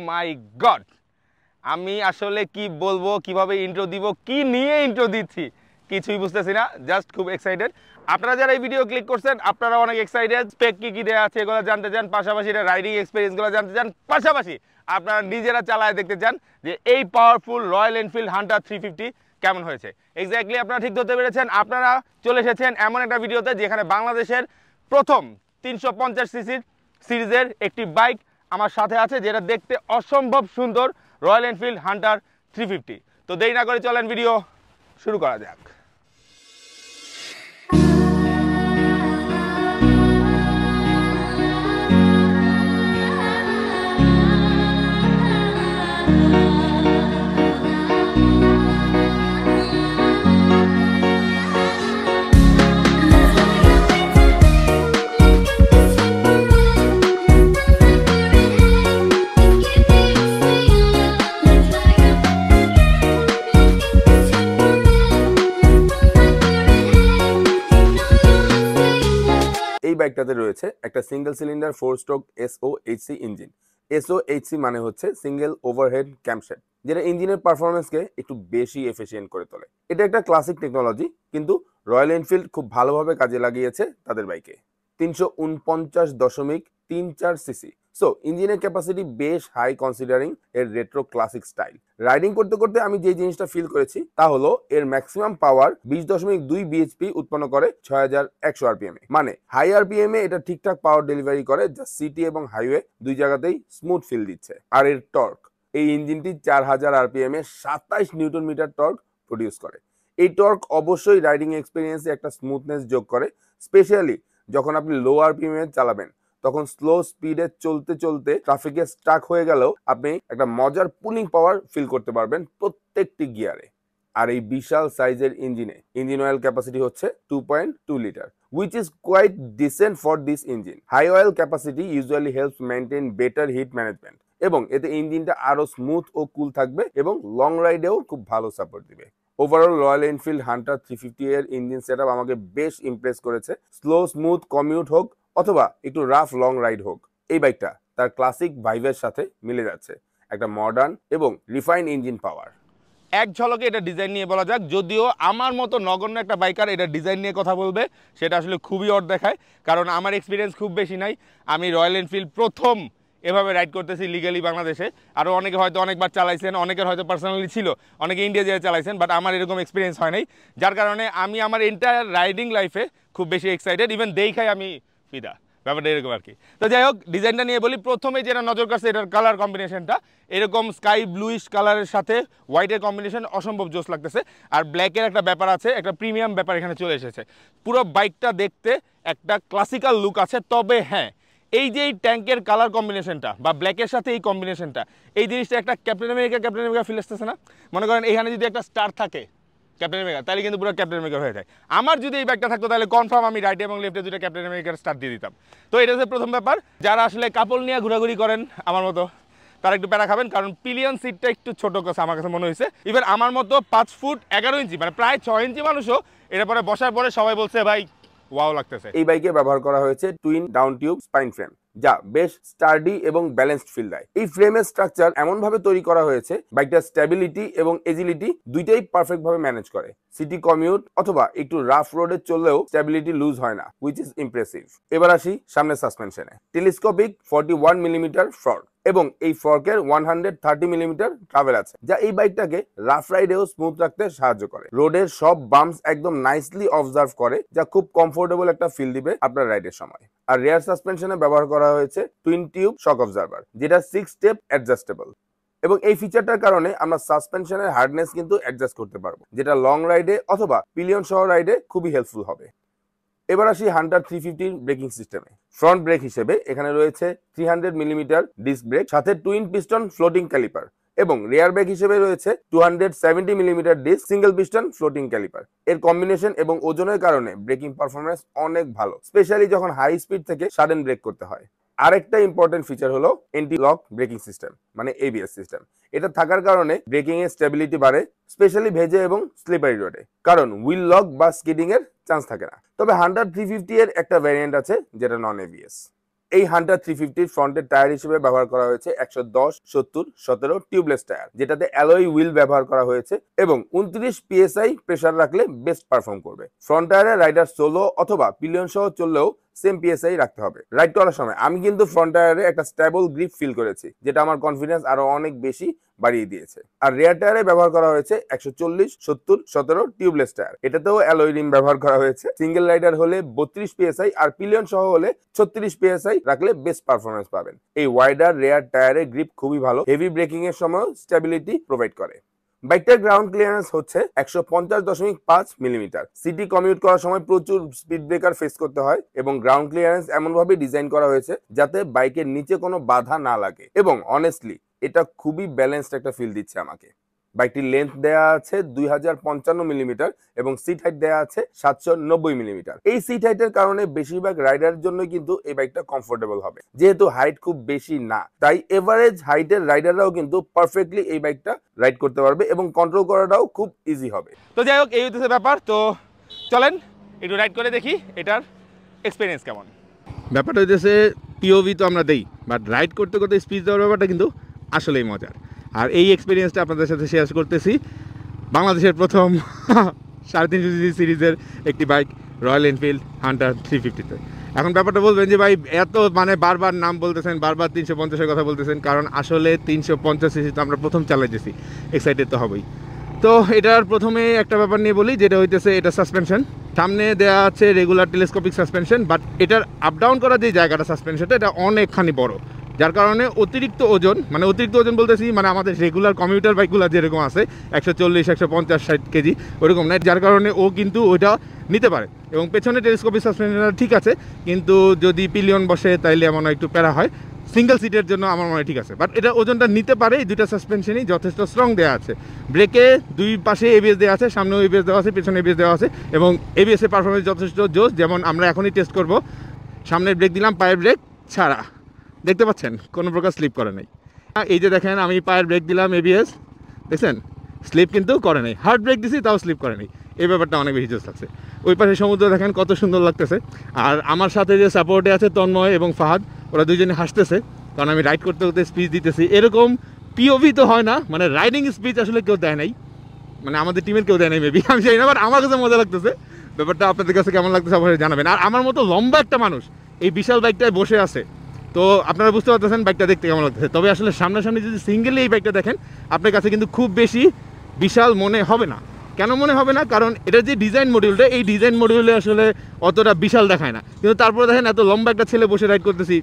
মাই god, আমি আসলে কি বলবো, কিভাবে ইন্ট্রো দিব, কি নিয়ে ইন্ট্রো দিচ্ছি কিছুই বুঝতেছি না। জাস্ট খুব এক্সাইটেড। আপনারা যারা এই ভিডিও ক্লিক করছেন আপনারা অনেক এক্সাইটেড। স্পেক কি দেওয়া আছে এগুলো জানতে চান, পাশাপাশি এটা রাইডিং এক্সপিরিয়েন্সগুলো জানতে চান, পাশাপাশি আপনারা নিজেরা চালায় দেখতে চান যে এই পাওয়ারফুল রয়্যাল এনফিল্ড হান্টার 350 কেমন হয়েছে। এক্স্যাক্টলি আপনারা ঠিক ধরতে পেরেছেন, আপনারা চলে এসেছেন এমন একটা ভিডিওতে যেখানে বাংলাদেশের প্রথম 350 সিসির সিরিজের একটি বাইক আমার সাথে আছে, যেটা দেখতে অসম্ভব সুন্দর, রয়্যাল এনফিল্ড হান্টার 350। তো দেরি না করে চলেন ভিডিও শুরু করা যাক। এই বাইকটাতে রয়েছে একটা single cylinder 4 stroke SOHC engine. SOHC মানে হচ্ছে সিঙ্গেল ওভারহেড ক্যামশেফট, যেটা ইঞ্জিনের পারফরমেন্সকে একটু বেশি এফিশিয়েন্ট করে তোলে। এটা একটা ক্লাসিক টেকনোলজি, কিন্তু রয়্যাল এনফিল্ড খুব ভালোভাবে কাজে লাগিয়েছে তাদের বাইকে। 349.34 সিসি। সো ইঞ্জিনের ক্যাপাসিটি বেশ হাই কনসিডারিং এর রেট্রো ক্লাসিক স্টাইল। রাইডিং করতে করতে আমি যে জিনিসটা ফিল করেছি তা হলো এর ম্যাক্সিমাম পাওয়ার 20.2 বিএইচপি উৎপন্ন করে 6100 আরপিএম এ। মানে হাই আরপিএম এ এটা ঠিকঠাক পাওয়ার ডেলিভারি করে, যা সিটি এবং হাইওয়ে দুই জায়গাতেই স্মুথ ফিল দিচ্ছে। আর এর টর্ক, এই ইঞ্জিনটি 4000 আরপিএম এ 27 নিউটন মিটার টর্ক প্রডিউস করে। এই টর্ক অবশ্যই রাইডিং এক্সপিরিয়েন্সে একটা স্মুথনেস যোগ করে, স্পেশালি যখন আপনি লো আরপিএম এ চালাবেন। তখন স্লো স্পিডে চলতে চলতে ট্রাফিকে স্টাক হয়ে গেলেও আপনি একটা মজার পুলিং পাওয়ার ফিল করতে পারবেন প্রত্যেকটি গিয়ারে। আর এই বিশাল সাইজের ইঞ্জিন অয়েল ক্যাপাসিটি হচ্ছে 2.2 litre, which is quite decent for this engine. High oil capacity usually helps maintain better heat management, এবং এতে ইঞ্জিনটা আরো স্মুথ ও কুল থাকবে এবং লং রাইডেও খুব ভালো সাপোর্ট দিবে। ওভারঅল রয়্যাল এনফিল্ড হান্টার 350 এর ইঞ্জিন সেটআপ আমাকে বেশ ইমপ্রেস করেছে। স্লো স্মুথ কমিউট হোক অথবা একটু রাফ লং রাইড হোক, এই বাইকটা তার ক্লাসিক ভাইবের সাথে মিলে যাচ্ছে। একটা মডার্ন এবং রিফাইন ইঞ্জিন পাওয়ার। এক ঝলকে এটা ডিজাইন নিয়ে বলা যাক, যদিও আমার মতো নগণ্য একটা বাইকার এটা ডিজাইন নিয়ে কথা বলবে সেটা আসলে খুবই অড দেখায়, কারণ আমার এক্সপিরিয়েন্স খুব বেশি নাই। আমি রয়্যাল এনফিল্ড প্রথম এভাবে রাইড করতেছি লিগালি বাংলাদেশে। আরও অনেকে হয়তো অনেকবার চালাইছেন, অনেকের হয়তো পার্সোনালি ছিল, অনেকে ইন্ডিয়া যেয়ে চালাইছেন, বাট আমার এরকম এক্সপিরিয়েন্স হয় নাই, যার কারণে আমি আমার এন্টায়ার রাইডিং লাইফে খুব বেশি এক্সাইটেড। ইভেন দেখাই আমি ফিদা, ব্যাপারটা এরকম আর কি। তো যাই হোক, ডিজাইনটা নিয়ে বলি। প্রথমে যেটা নজর কাটছে এটার কালার কম্বিনেশনটা, এরকম স্কাই ব্লুইশ কালারের সাথে হোয়াইটের কম্বিনেশন অসম্ভব জোস লাগতেছে। আর ব্ল্যাকের একটা ব্যাপার আছে, একটা প্রিমিয়াম ব্যাপার এখানে চলে এসেছে। পুরো বাইকটা দেখতে একটা ক্লাসিক্যাল লুক আছে। তবে হ্যাঁ, এই যে এই ট্যাঙ্কের কালার কম্বিনেশনটা বা ব্ল্যাকের সাথে এই কম্বিনেশনটা, এই জিনিসটা একটা ক্যাপ্টেন আমেরিকা ফিল আসতেছে না? মনে করেন এখানে যদি একটা স্টার থাকে ক্যাপ্টেন আমেরিকা, তাহলে কিন্তু পুরো ক্যাপ্টেন আমেরিকা হয়ে যায়। আমার যদি এই ব্যাগটা থাকতো তাহলে কনফার্ম আমি রাইটে এবং লেফটে দুটো ক্যাপ্টেন আমেরিকার স্টার দিয়ে দিতাম। তো এটা হচ্ছে প্রথম ব্যাপার। যারা আসলে কাপল নিয়ে ঘোরাঘুরি করেন আমার মতো, তারা একটু প্যারা খাবেন, কারণ পিলিয়ন সিটটা একটু ছোট কাছে আমার কাছে মনে হয়েছে। ইভেন আমার মতো 5 ফুট 11 ইঞ্চি মানে প্রায় 6 ইঞ্চি মানুষও এটা পরে বসার পরে সবাই বলছে ভাই ওয়াও লাগতেছে। এই বাইকে ব্যবহার করা হয়েছে twin down tube spine frame, যা বেশ স্টার্ডি এবং ব্যালেন্সড ফিল দেয়। এই ফ্রেমের স্ট্রাকচার এমন ভাবে তৈরি করা হয়েছে বাইকটার স্টেবিলিটি এবং এজিলিটি দুইটাই পারফেক্ট ভাবে ম্যানেজ করে। সিটি কমিউট অথবা একটু রাফ রোডে চললেও স্টেবিলিটি লুজ হয় না, হুইচ ইজ ইমপ্রেসিভ। এবার আসি সামনের সাসপেনশনে। টেলিস্কোপিক 41 মিলিমিটার ফর্ক, এবং এই ফর্কের 130 মিলিমিটার ট্রাভেল আছে, যা এই বাইকটাকে রাফ রাইডেও স্মুথ রাখতে সাহায্য করে। রোডের সব বাম্পস একদম নাইসলি অবজার্ভ করে, যা খুব কমফোর্টেবল একটা ফিল দিবে আপনার রাইডের সময়। আর রিয়ার সাসপেনশনে ব্যবহার করা হয়েছে টুইন টিউব শক অবজার্ভার, যেটা 6 স্টেপ অ্যাডজাস্টেবল, এবং এই ফিচারটার কারণে আমরা সাসপেনশনের হার্ডনেস কিন্তু অ্যাডজাস্ট করতে পারবো, যেটা লং রাইডে অথবা পিলিয়ন সহ রাইডে খুবই হেল্পফুল হবে। এবার আসি হান্টার 350 ব্রেকিং সিস্টেমে। ফ্রন্ট ব্রেক হিসেবে এখানে রয়েছে 300 মিলিমিটার ডিস্ক ব্রেক, সাথে টুইন পিস্টন ফ্লোটিং ক্যালিপার, এবং রিয়ার ব্রেক হিসেবে রয়েছে 270 millimetre disc single piston floating caliper. এর কম্বিনেশন এবং ওজনের কারণে ব্রেকিং পারফরমেন্স অনেক ভালো, স্পেশালি যখন হাই স্পিড থেকে সাডেন ব্রেক করতে হয়। আরেকটা ইম্পর্টেন্ট ফিচার হলো এন্টি লক ব্রেকিং সিস্টেম, মানে ABS সিস্টেম। এটা থাকার কারণে ব্রেকিং এর স্টেবিলিটি বাড়ে, স্পেশালি ভেজে এবং স্লিপারি রোডে, কারণ হুইল লক বা স্কিডিং এর চান্স থাকে না। তবে হান্টার 350 এর একটা ভ্যারিয়েন্ট আছে যেটা নন ABS। এই হান্টার 350 ফ্রন্টের টায়ার হিসেবে ব্যবহার করা হয়েছে 110/70/17 টিউবলেস টায়ার, যেটাতে অ্যালয় হুইল ব্যবহার করা হয়েছে এবং 29 PSI প্রেসার রাখলে বেস্ট পারফর্ম করবে। ফ্রন্ট টায়ারে রাইডার সোলো অথবা পিলিয়ন সহ চললেও সেম PSI রাখতে হবে। রাইড করার সময় আমি কিন্তু ফ্রন্ট টায়ারে একটা স্টেবল গ্রিপ ফিল করেছি, যেটা আমার কনফিডেন্স আরো অনেক বেশি বাড়িয়ে দিয়েছে। আর রিয়ার টায়ারে ব্যবহার করা হয়েছে 140/70/17 টিউবলেস টায়ার, এটাতেও অ্যালয় রিম ব্যবহার করা হয়েছে। সিঙ্গেল রাইডার হলে 32 PSI আর পিলিয়ন সহ হলে 36 PSI রাখলে বেস্ট পারফরমেন্স পাবেন। এই ওয়াইডার রিয়ার টায়ারে গ্রিপ খুবই ভালো, হেভি ব্রেকিং এর সময় স্টেবিলিটি প্রোভাইড করে। বাইকটার গ্রাউন্ড ক্লিয়ারেন্স হচ্ছে 150.5 মিলিমিটার। সিটি কমিউট করার সময় প্রচুর স্পিড ব্রেকার ফেস করতে হয় এবং গ্রাউন্ড ক্লিয়ারেন্স এমনভাবে ডিজাইন করা হয়েছে যাতে বাইকের নিচে কোনো বাধা না লাগে, এবং অনেস্টলি এটা খুবই ব্যালেন্সড একটা ফিল দিচ্ছে আমাকে। বাইকটির লেন্থ দেয়া আছে 2055 মিলিমিটার এবং সিট হাইট দেয়া আছে 790 মিলিমিটার। এই সিট হাইটের কারণে বেশিরভাগ রাইডারের জন্য কিন্তু এই বাইকটা কমফোর্টেবল হবে, যেহেতু হাইট খুব বেশি না, তাই এভারেজ হাইটের রাইডাররাও কিন্তু পারফেক্টলি এই বাইকটা রাইড করতে পারবে এবং কন্ট্রোল করাটাও খুব ইজি হবে। তো যাই হোক, এই হচ্ছে ব্যাপার। তো চলেন একটু রাইড করে দেখি এটার এক্সপিরিয়েন্স কেমন। ব্যাপারটা হইতেছে পিওভি তো আমরা দেই, বাট রাইড করতে করতে স্পিড দেওয়ার ব্যাপারটা কিন্তু আসলেই মজার। আর এই এক্সপিরিয়েন্সটা আপনাদের সাথে শেয়ার করতেছি বাংলাদেশের প্রথম 350cc সিরিজের একটি বাইক রয়্যাল এনফিল্ড হান্টার 350-তে। এখন ব্যাপারটা বলবেন যে ভাই এত বারবার নাম বলতেছেন, বারবার 350-এর কথা বলতেছেন, কারণ আসলে 350cc তো আমরা প্রথম চালাইতেছি, এক্সাইটেড তো হবেই। তো এটার প্রথমে একটা ব্যাপার নিয়ে বলি, যেটা হইতেছে এটা সাসপেনশন। সামনে দেওয়া আছে রেগুলার টেলিস্কোপিক সাসপেনশন, বাট এটার আপ ডাউন করা যে জায়গাটা সাসপেনশনটা এটা অনেকখানি বড়, যার কারণে অতিরিক্ত ওজন বলতেছি আমাদের রেগুলার কমিউটার বাইকগুলো যেরকম আছে 140, 150, 60 কেজি ওরকম না, যার কারণে ও কিন্তু ওইটা নিতে পারে। এবং পেছনে টেলিস্কোপিক সাসপেনশনটা ঠিক আছে, কিন্তু যদি পিলিয়ন বসে তাইলে এমন একটু প্যারা হয়। সিঙ্গেল সিটের জন্য আমার মনে হয় ঠিক আছে, বাট এটা ওজনটা নিতে পারে। এই দুইটা সাসপেনশনই যথেষ্ট স্ট্রং দেওয়া আছে। ব্রেকে দুই পাশে এবিএস দেওয়া আছে, সামনেও এবিএস দেওয়া আছে, পেছনে এবিএস দেওয়া আছে, এবং এবিএসের পারফরমেন্স যথেষ্ট জোস। যেমন আমরা এখনই টেস্ট করব, সামনের ব্রেক দিলাম, পায়ের ব্রেক ছাড়া, দেখতে পাচ্ছেন কোনো প্রকার স্লিপ করে নাই। এই যে দেখেন আমি পায়ের ব্রেক দিলাম, এবিএস দেখছেন স্লিপ কিন্তু করে নাই। হার্ড ব্রেক দিছি তাও স্লিপ করে নাই, এই ব্যাপারটা অনেক বেশি জোস লাগছে। ওই পাশে সমুদ্র দেখেন কত সুন্দর লাগতেছে। আর আমার সাথে যে সাপোর্টে আছে তন্ময় এবং ফাহাদ, ওরা দুজনে হাসতেছে, কারণ আমি রাইড করতে করতে স্পিচ দিতেছি। এরকম পিওভি তো হয় না, রাইডিং স্পিচ আসলে কেউ দেয় নাই, আমাদের টিমের কেউ দেয় নাই মেবি, আমি জানি না, বাট আমার কাছে মজা লাগতেছে। ব্যাপারটা আপনাদের কাছে কেমন লাগতেছে অবশ্যই জানাবেন। আর আমার মতো লম্বা একটা মানুষ এই বিশাল বাইকটায় বসে আছে, তো আপনারা বুঝতে পারতেছেন বাইকটা দেখতে কেমন লাগতেছে। তবে আসলে সামনাসামনি যদি সিঙ্গেলি এই বাইকটা দেখেন, আপনার কাছে কিন্তু খুব বেশি বিশাল মনে হবে না। কেন মনে হবে না? কারণ এটা যে ডিজাইন মডিউলটা, এই ডিজাইন মডিউলে আসলে অতটা বিশাল দেখায় না, কিন্তু তারপরে দেখেন এত লম্বা একটা ছেলে বসে রাইড করতেছি,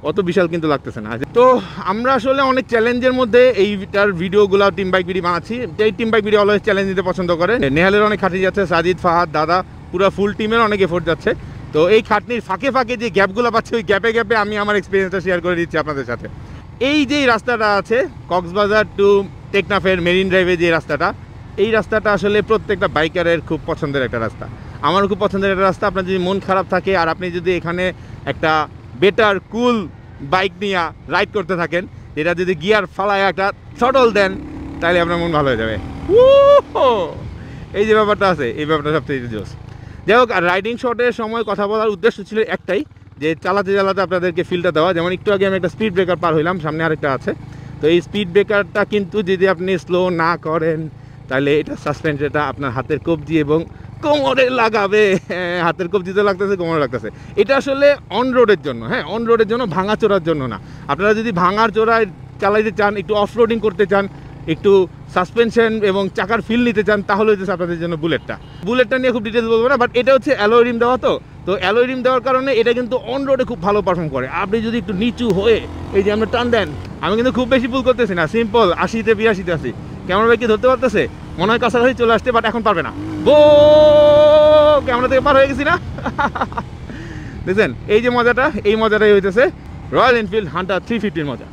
অত বিশাল কিন্তু লাগতেছে না। তো আমরা আসলে অনেক চ্যালেঞ্জের মধ্যে এইটার ভিডিওগুলো টিম বাইক ভিডিও বানাচ্ছি। এই team bike video always challenge নিতে পছন্দ করে। নেহালের অনেক খাটি যাচ্ছে, সাজিদ, ফাহাদ, দাদা, পুরো ফুল টিমের অনেক এফোর্ট যাচ্ছে। তো এই খাটনির ফাঁকে ফাঁকে যে গ্যাপগুলো পাচ্ছে, ওই গ্যাপে গ্যাপে আমি আমার এক্সপিরিয়েন্সটা শেয়ার করে দিচ্ছি আপনাদের সাথে। এই যে রাস্তাটা আছে কক্সবাজার টু টেকনাফের মেরিন ড্রাইভে, যে রাস্তাটা, এই রাস্তাটা আসলে প্রত্যেকটা বাইকারের খুব পছন্দের একটা রাস্তা, আমারও খুব পছন্দের একটা রাস্তা। আপনার যদি মন খারাপ থাকে আর আপনি যদি এখানে একটা বেটার কুল বাইক নিয়ে রাইড করতে থাকেন, যেটা যদি গিয়ার ফালায় একটা থ্রটল দেন, তাহলে আপনার মন ভালো হয়ে যাবে। এই যে ব্যাপারটা আছে, এই ব্যাপারটা সবচেয়ে জোস। যাই হোক, আর রাইডিং শটের সময় কথা বলার উদ্দেশ্য ছিল একটাই, যে চালাতে চালাতে আপনাদেরকে ফিলটা দেওয়া। যেমন একটু আগে আমি একটা স্পিড ব্রেকার পার হইলাম, সামনে আরেকটা আছে। তো এই স্পিড ব্রেকারটা কিন্তু যদি আপনি স্লো না করেন, তাহলে এটা সাসপেনশনটা আপনার হাতের কবজি এবং কোমরে লাগাবে। হাতের কবজিতে লাগতেছে, কোমরে লাগতেছে। এটা আসলে অন রোডের জন্য, অন রোডের জন্য, ভাঙা চোরার জন্য না। আপনারা যদি ভাঙার চোরায় চালাইতে চান, একটু অফ রোডিং করতে চান, একটু সাসপেনশন এবং চাকার ফিল নিতে চান, তাহলে হচ্ছে আপনাদের জন্য বুলেটটা নিয়ে খুব ডিটেলস বলবো না, বাট এটা হচ্ছে অ্যালয় রিম দেওয়া। তো অ্যালয় রিম দেওয়ার কারণে এটা কিন্তু অন রোডে খুব ভালো পারফর্ম করে। আপনি যদি একটু নিচু হয়ে এই যে আমরা টান দেন, আমি কিন্তু খুব বেশি ভুল করতেছি না, সিম্পল 80-82 আছি। ক্যামেরা বাইক কি ধরতে পারতেছে? মনে হয় কাছাকাছি চলে আসতে, বাট এখন পারবে না। ক্যামেরা থেকে পার হয়ে গেছি না। দেখছেন এই যে মজাটা, এই মজাটাই হইতেছে রয়্যাল এনফিল্ড হান্টার 350-র মজা।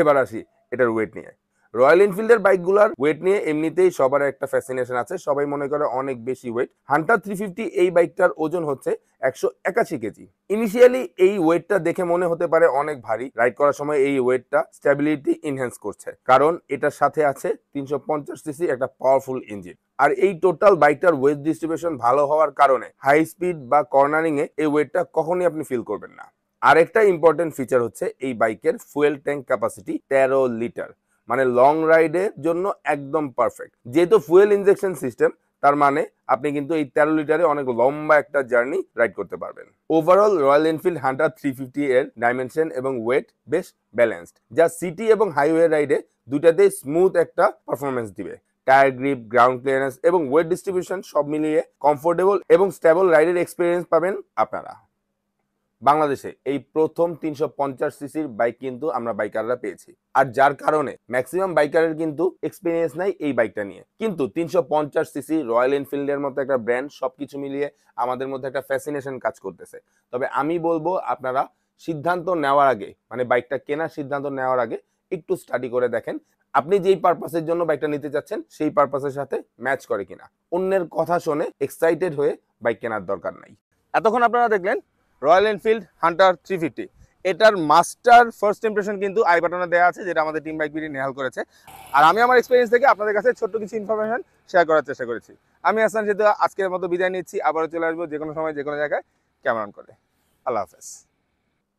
এবার আসি এটার ওয়েট নিয়ে। রয়্যাল এনফিল্ডের বাইকগুলোর ওয়েট নিয়ে এমনিতেই সবার একটা ফ্যাসিনেশন আছে, সবাই মনে করে অনেক বেশি ওয়েট। হান্টার 350 এই বাইকটার ওজন হচ্ছে 181 কেজি। ইনিশিয়ালি এই ওয়েটটা দেখে মনে হতে পারে অনেক ভারী, রাইড করার সময় এই ওয়েটটা স্টেবিলিটি এনহ্যান্স করছে, কারণ এটার সাথে আছে 350cc একটা পাওয়ারফুল ইঞ্জিন। আর এই টোটাল বাইকটার ওয়েট ডিস্ট্রিবিউশন ভালো হওয়ার কারণে হাই স্পিড বা কর্নারিং এ এই ওয়েটটা কখনোই আপনি ফিল করবেন না। আরেকটা ইম্পর্টেন্ট ফিচার হচ্ছে এই বাইকের ফুয়েল ট্যাঙ্ক ক্যাপাসিটি 13 লিটার, মানে লং রাইডের জন্য একদম পারফেক্ট। যেহেতু ফুয়েল ইনজেকশন সিস্টেম, তার মানে আপনি কিন্তু এই 13 লিটারে অনেক লম্বা একটা জার্নি রাইড করতে পারবেন। ওভারঅল রয়্যাল এনফিল্ড হান্টার 350 এর ডাইমেনশন এবং ওয়েট বেশ ব্যালেন্সড, যা সিটি এবং হাইওয়ে রাইডে দুটাতেই স্মুথ একটা পারফরমেন্স দিবে। টায়ার গ্রিপ, গ্রাউন্ড ক্লিয়ারেন্স এবং ওয়েট ডিস্ট্রিবিউশন সব মিলিয়ে কমফোর্টেবল এবং স্টেবল রাইডের এক্সপিরিয়েন্স পাবেন আপনারা। বাংলাদেশে এই প্রথম 350 সিসির বাইক কিন্তু আমরা বাইকাররা পেয়েছি, আর যার কারণে ম্যাক্সিমাম বাইকারের কিন্তু এক্সপিরিয়েন্স নাই এই বাইকটা নিয়ে। কিন্তু 350 সিসি রয়্যাল এনফিল্ডের মতো একটা ব্র্যান্ড, সবকিছু মিলিয়ে আমাদের মধ্যে একটা ফ্যাসিনেশন কাজ করতেছে। তবে আমি বলবো আপনারা সিদ্ধান্ত নেওয়ার আগে, মানে বাইকটা কেনার সিদ্ধান্ত নেওয়ার আগে একটু স্টাডি করে দেখেন আপনি যেই পারপাসের জন্য বাইকটা নিতে চাচ্ছেন সেই পারপাসের সাথে ম্যাচ করে কিনা। অন্যের কথা শুনে এক্সাইটেড হয়ে বাইক কেনার দরকার নাই। এতক্ষণ আপনারা দেখলেন রয়্যাল এনফিল্ড হান্টার 350। এটার মাস্টার ফার্স্ট ইমপ্রেশন কিন্তু আই বাটনে দেওয়া আছে, যেটা আমাদের টিম বাইক বিডি নেহাল করেছে। আর আমি আমার এক্সপিরিয়েন্স থেকে আপনাদের কাছে ছোট্ট কিছু ইনফরমেশন শেয়ার করার চেষ্টা করেছি। আমি হাসান সেতু আজকের মতো বিদায় নিচ্ছি, আবারও চলে আসবো যে কোনো সময় যে কোনো জায়গায় ক্যামেরা অন করে। আল্লাহ হাফেজ।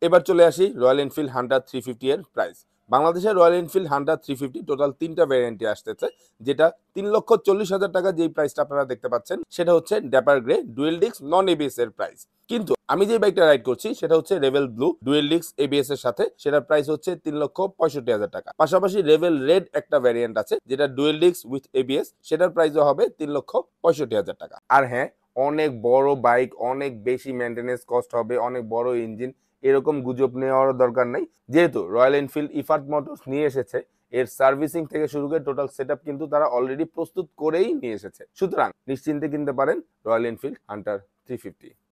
এবার চলে আসি রয়্যাল এনফিল্ড হান্টার 350 এর প্রাইস। বাংলাদেশের রয়্যাল এনফিল্ড হান্টার 350 টোটাল 3টা ভ্যারিয়েন্টে আসতেছে, যেটা 3,40,000 টাকা যেই প্রাইসটা আপনারা দেখতে পাচ্ছেন সেটা হচ্ছে dapper grey dual disc non ABS এর প্রাইস। কিন্তু আমি যে বাইকটা রাইড করছি সেটা হচ্ছে রেভেল ব্লু ডুয়েল ডিস্ক এবিএস এর সাথে, সেটার প্রাইস হচ্ছে 3,65,000 টাকা। পাশাপাশি রেভেল রেড একটা ভ্যারিয়েন্ট আছে যেটা ডুয়েল ডিস্ক উইথ এবিএস, সেটার প্রাইসও হবে 3,65,000 টাকা। আর হ্যাঁ, অনেক বড় বাইক, অনেক বেশি মেনটেনেন্স কস্ট হবে, অনেক বড় ইঞ্জিন, এরকম গুজব নেওয়ার দরকার নাই। যেহেতু রয়্যাল এনফিল্ড ইফার্ট মোটরস নিয়ে এসেছে, এর সার্ভিসিং থেকে শুরু করে টোটাল সেটআপ কিন্তু তারা অলরেডি প্রস্তুত করেই নিয়ে এসেছে। সুতরাং নিশ্চিন্তে কিনতে পারেন রয়্যাল এনফিল্ড হান্টার 350।